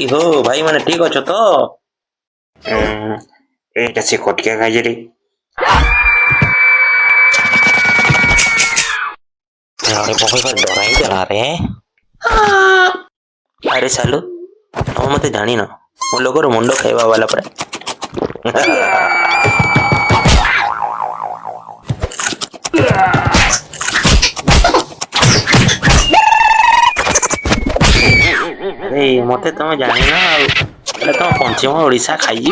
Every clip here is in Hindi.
इहो भाई मैंने ठीक अच्छो तो এইটা সে কটকে খাইছে রে अरे बहुत बार डराई देला रे अरे सालू हम मते जानी ना मो लोगर मुंडो खाइबा वाला पड़े अरे मते तुम जानी ना अरे तुम पश्चिम ओडिशा खाई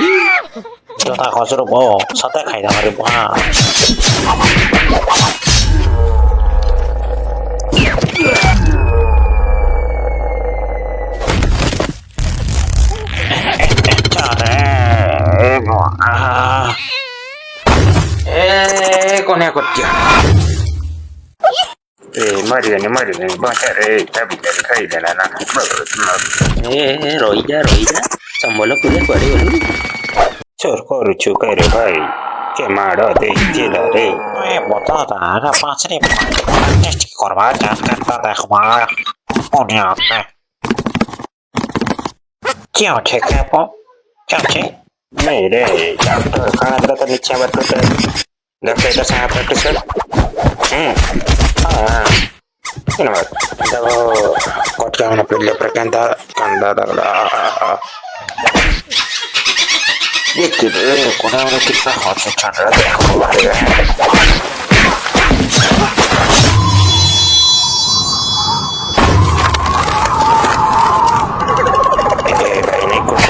जोता खसर बो सते खाइदा रे बा कोने कटिया मर गए बचा रे तभी खाई देला ना रोई जा संबलपुरी पड़े बोलू चोर करुछु करे भाई के माड़ दे जेला रे बता तारा पाँच रे टेस्ट करवा जान करता देखवा ओडियागा क्या छे कैपो क्या छे मेरे डॉक्टर खाना तो नीचे बात करते डॉक्टर का साहब प्रैक्टिस हाँ kenapa kalau kot yang nak pilih perkanta kanda dah ये किधर कोना में कितना हॉट से चल रहा है भाई नहीं कुछ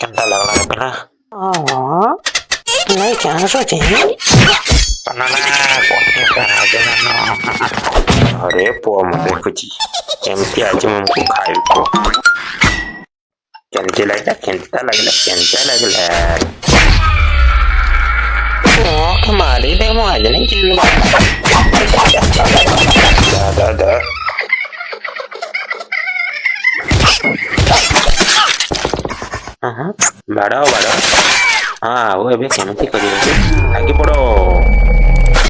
कंटा लग रहा है बिना नहीं क्या सोचे अरे पुआ मत कुछ केमती आज हमको खाई को केमती लगला ओ कमाली दे मुझे नहीं चल दा बड़ा हाँ वो एबे केमती करी आगे पड़ो